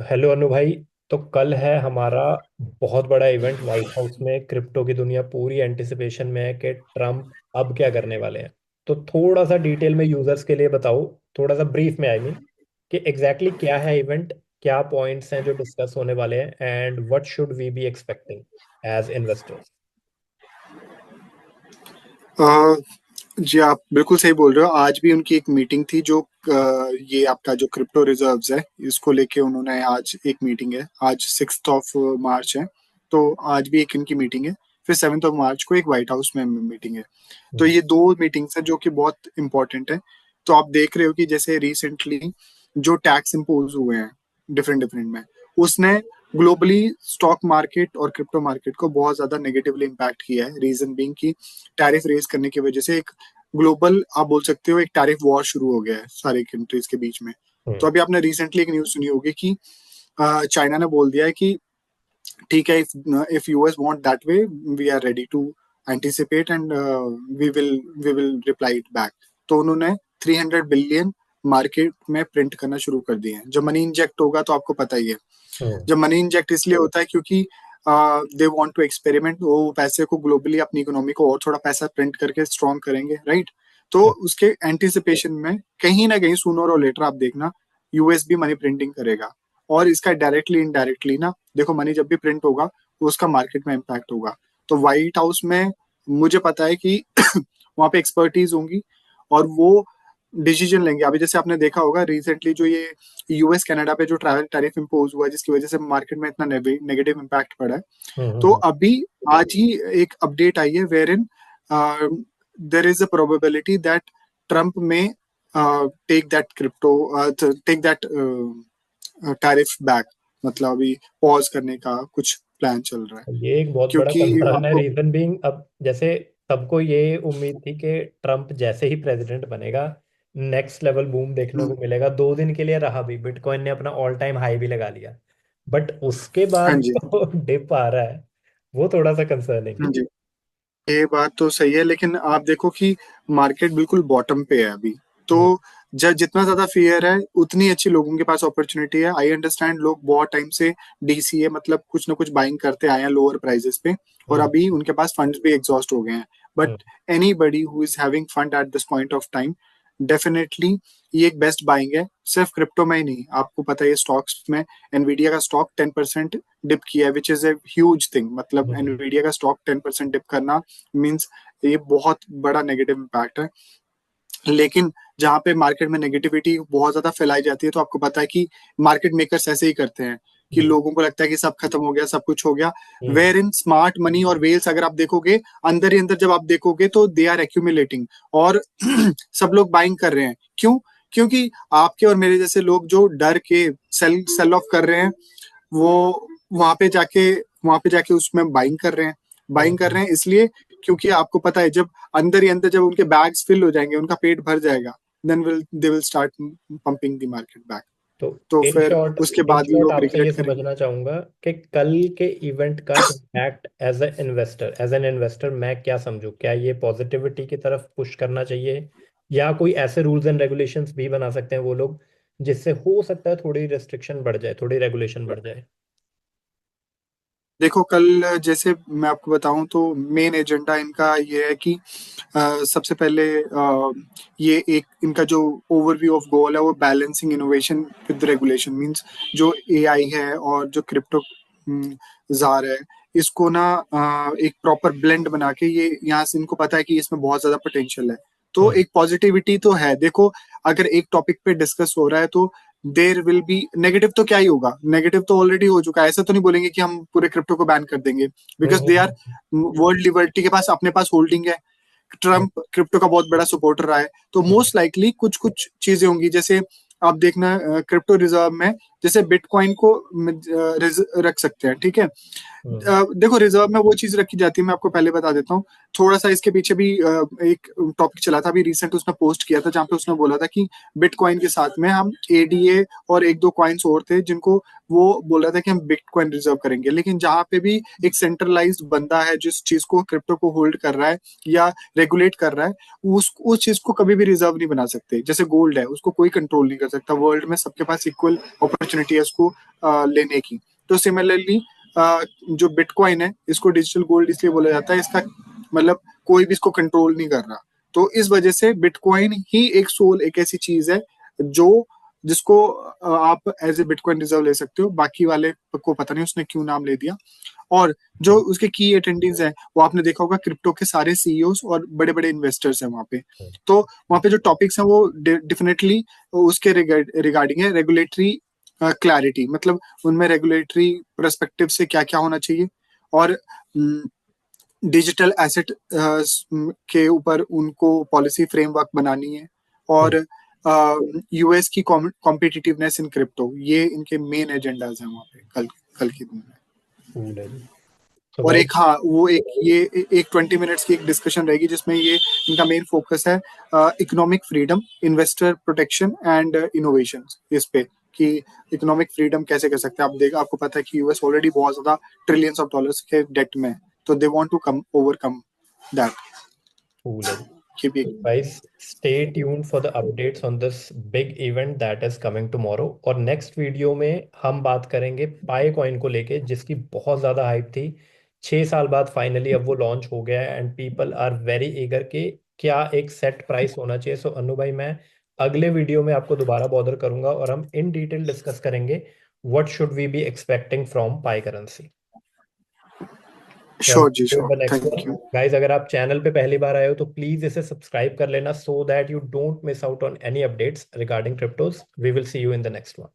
Hello अनु भाई। तो कल है हमारा बहुत बड़ा इवेंट व्हाइट हाउस में। क्रिप्टो की दुनिया पूरी एंटिसिपेशन में है कि ट्रम्प अब क्या करने वाले हैं। तो थोड़ा सा डिटेल में यूजर्स के लिए बताओ, थोड़ा सा ब्रीफ में आई मीन, कि एग्जैक्टली क्या है इवेंट, क्या पॉइंट्स हैं जो डिस्कस होने वाले हैं, and what should we be expecting as investors. Uh, जी, आप बिल्कुल सही बोल रहे हो। आज भी उनकी एक मीटिंग थी जो ये आपका जो क्रिप्टो रिजर्व्स है इसको लेके उन्होंने आज एक मीटिंग है। आज 6 मार्च है, तो आज भी एक इनकी मीटिंग है। फिर 7 मार्च को एक व्हाइट हाउस में मीटिंग है। तो ये दो मीटिंग्स हैं जो कि बहुत इंपॉर्टेंट है। तो आप देख रहे हो कि जैसे रिसेंटली जो टैक्स इम्पोज हुए हैं डिफरेंट डिफरेंट में, उसने ग्लोबली स्टॉक मार्केट और क्रिप्टो मार्केट को बहुत ज्यादा नेगेटिवली इम्पैक्ट किया है। रीजन बीइंग कि टैरिफ रेज करने की वजह से एक ग्लोबल, आप बोल सकते हो, एक टैरिफ वॉर शुरू हो गया है सारी कंट्रीज के बीच में। तो हम्म। अभी आपने रिसेंटली एक न्यूज सुनी होगी कि चाइना ने बोल दिया है कि ठीक है, if US want that way, we are ready to anticipate and we will reply it back. तो उन्होंने 300 बिलियन मार्केट में प्रिंट करना शुरू कर दिए हैं। जब मनी इंजेक्ट होगा तो आपको पता ही है, हम्म। जब मनी इंजेक्ट इसलिए होता है क्योंकि दे वांट टू एक्सपेरिमेंट, वो पैसे को ग्लोबली अपनी इकोनॉमी को और थोड़ा पैसा प्रिंट करके स्ट्रॉन्ग करेंगे, राइट। तो उसके एंटिसिपेशन में कहीं ना कहीं सूनर और लेटर आप देखना यूएस भी मनी प्रिंटिंग करेगा। और इसका डायरेक्टली इनडायरेक्टली ना, देखो, मनी जब भी प्रिंट होगा तो उसका मार्केट में इम्पैक्ट होगा। तो व्हाइट हाउस में मुझे पता है कि वहां पे एक्सपर्टीज होंगी और वो डिसीजन लेंगे। अभी जैसे आपने देखा होगा रिसेंटली जो ये यूएस कनाडा पे जो ट्रैवल टैरिफ इम्पोज हुआ है, जिसकी वजह से मार्केट में इतना नेगेटिव इम्पैक्ट पड़ा है। तो हम्म। अभी आज ही एक अपडेट आई है wherein there is a probability that Trump may take that crypto, take that tariff back. मतलब अभी पॉज करने का कुछ प्लान चल रहा है, ये एक बहुत बड़ा क्योंकि कंसर्न है। आपको। रीजन बीइंग, अब जैसे सबको ये उम्मीद थी कि ट्रम्प जैसे ही प्रेसिडेंट बनेगा नेक्स्ट लेवल बूम देखने को मिलेगा। 2 दिन के लिए रहा भी, बिटकॉइन ने अपना ऑल टाइम हाई भी लगा लिया, बट उसके हाँ बाद जी, जो डिप आ रहा है वो थोड़ा सा कंसर्निंग हाँ है। जी, ये बात तो सही है, लेकिन आप देखो कि मार्केट बिल्कुल बॉटम पे है अभी। तो हम्म। जितना ज्यादा फियर है उतनी अच्छी लोगों के पास अपॉर्चुनिटी है। आई अंडरस्टैंड, लोग बहुत टाइम से डीसीए मतलब कुछ ना कुछ बाइंग करते आए हैं लोअर प्राइजेस पे, और हम्म। अभी उनके पास फंड्स भी एग्जॉस्ट हो गए हैं। But hmm. Anybody who is having fund at this point of time, definitely ये एक बेस्ट बाइंग है। सिर्फ क्रिप्टो में ही नहीं, आपको पता है स्टॉक्स में एनवीडिया का स्टॉक 10% डिप किया है, which is a huge thing. मतलब हम्म। एनवीडिया का स्टॉक 10% डिप करना मीन्स ये बहुत बड़ा नेगेटिव इम्पैक्ट है। लेकिन जहां पे मार्केट में नेगेटिविटी बहुत ज्यादा फैलाई जाती है, तो आपको पता है कि मार्केट मेकर्स ऐसे ही करते हैं कि हम्म। लोगों को लगता है कि सब खत्म हो गया, सब कुछ हो गया। हम्म। वेयर इन स्मार्ट मनी और वेल्स, अगर आप देखोगे अंदर ही अंदर, जब आप देखोगे तो दे आर एक्यूमुलेटिंग। और सब लोग बाइंग कर रहे हैं, क्यों? क्योंकि आपके और मेरे जैसे लोग जो डर के सेल सेल ऑफ कर रहे हैं, वो वहां पे जाके वहां पे जाके उसमें बाइंग कर रहे हैं। बाइंग कर हम्म। रहे हैं इसलिए क्योंकि आपको पता है, जब अंदर ही अंदर जब उनके बैग्स फिल हो जाएंगे, उनका पेट भर जाएगा, then will they will start pumping the market back. तो तो इन फिर शॉर्ट, उसके इन बाद शॉर्ट लोग आपसे ये रिग्रेट करेंगे। समझना चाहूंगा कि कल के इवेंट का impact as a investor, as an investor मैं क्या समझूं। क्या ये पॉजिटिविटी की तरफ पुश करना चाहिए, या कोई ऐसे रूल्स एंड रेगुलेशंस भी बना सकते हैं वो लोग जिससे हो सकता है थोड़ी रेस्ट्रिक्शन बढ़ जाए, थोड़ी रेगुलेशन बढ़ जाए। देखो, कल जैसे मैं आपको बताऊं तो मेन एजेंडा इनका ये है कि सबसे पहले ये एक इनका जो ओवरव्यू ऑफ गोल है वो balancing innovation with regulation means, जो एआई है और जो क्रिप्टो जार है, इसको ना एक प्रॉपर ब्लेंड बना के, ये यहाँ से इनको पता है कि इसमें बहुत ज्यादा पोटेंशियल है। तो हम्म। एक पॉजिटिविटी तो है। देखो, अगर एक टॉपिक पे डिस्कस हो रहा है तो देर विल बी नेगेटिव। तो क्या ही होगा, नेगेटिव तो ऑलरेडी हो चुका है। ऐसा तो नहीं बोलेंगे कि हम पूरे क्रिप्टो को बैन कर देंगे, because they are, hmm. World liberty के पास अपने पास होल्डिंग है। हम्म। ट्रम्प क्रिप्टो का बहुत बड़ा सपोर्टर रहा है, तो हम्म। मोस्ट लाइकली कुछ कुछ चीजें होंगी। जैसे आप देखना, क्रिप्टो रिजर्व में जैसे बिटकॉइन को रख सकते हैं, ठीक है। हम्म। देखो, रिजर्व में वो चीज रखी जाती है, मैं आपको पहले बता देता हूँ। थोड़ा सा इसके पीछे भी एक टॉपिक चला था, अभी रिसेंट उसने पोस्ट किया था, जहाँ पे उसने बोला था कि बिटकॉइन के साथ में हम एडीए और एक दो कॉइन्स और थे जिनको वो बोल रहा था कि हम बिटकॉइन रिजर्व करेंगे। लेकिन जहाँ पे भी एक सेंट्रलाइज्ड बंदा है जिस चीज को, क्रिप्टो को होल्ड कर रहा है या रेगुलेट कर रहा है, उस चीज को कभी भी रिजर्व नहीं बना सकते। जैसे गोल्ड है, उसको कोई कंट्रोल नहीं कर सकता। वर्ल्ड में सबके पास इक्वल अपॉर्चुनिटी अपॉर्चुनिटी है उसको लेने की। तो सिमिलरली जो बिटकॉइन है, इसको डिजिटल गोल्ड इसलिए बोला जाता है, इसका मतलब कोई भी इसको कंट्रोल नहीं कर रहा। तो इस वजह से बिटकॉइन ही एक सोल, एक ऐसी चीज है जो जिसको आप एज ए बिटकॉइन रिजर्व ले सकते हो। बाकी वाले को पता नहीं उसने क्यों नाम ले दिया। और जो उसके की अटेंडेंस है, वो आपने देखा होगा, क्रिप्टो के सारे सीईओज और बड़े बड़े इन्वेस्टर्स हैं वहाँ पे। तो वहाँ पे जो टॉपिक्स हैं वो डेफिनेटली उसके रिगार्डिंग है रेगुलेटरी क्लैरिटी, मतलब उनमें रेगुलेटरी परस्पेक्टिव से क्या क्या होना चाहिए, और डिजिटल एसेट के ऊपर उनको पॉलिसी फ्रेमवर्क बनानी है, और यूएस की कॉम्पिटिटिवनेस इन क्रिप्टो, ये इनके मेन एजेंडाज हैं वहाँ पे कल कल के दिन में। कूल है जी। तो और भाई एक, हाँ, वो एक 20 मिनट्स की एक डिस्कशन रहेगी जिसमें ये इनका मेन फोकस है economic freedom, investor protection and innovation, इस पे कि इकोनॉमिक फ्रीडम कैसे कर सकते हैं। आपको पता है कि यूएस ऑलरेडी बहुत ज्यादा ट्रिलियंस ऑफ डॉलर्स के डेट में है, तो they want to come overcome that. Cool है जी। कि भी Guys, stay tuned for the updates on this big event that is coming tomorrow. और नेक्स्ट वीडियो में हम बात करेंगे पाई कॉइन को लेके, जिसकी बहुत ज़्यादा हाइप थी। 6 साल बाद फाइनली अब वो लॉन्च हो गया है and people are very eager कि क्या एक सेट प्राइस होना चाहिए। सो अनु भाई, मैं अगले वीडियो में आपको दोबारा बॉदर करूंगा और हम इन डिटेल डिस्कस करेंगे what should we be expecting from pi currency. Sure जी, in sure, the next thank one. You. Guys, अगर आप चैनल पे पहली बार आए हो तो प्लीज इसे सब्सक्राइब कर लेना, so that you don't miss out on any updates regarding cryptos. We will see you in the next one.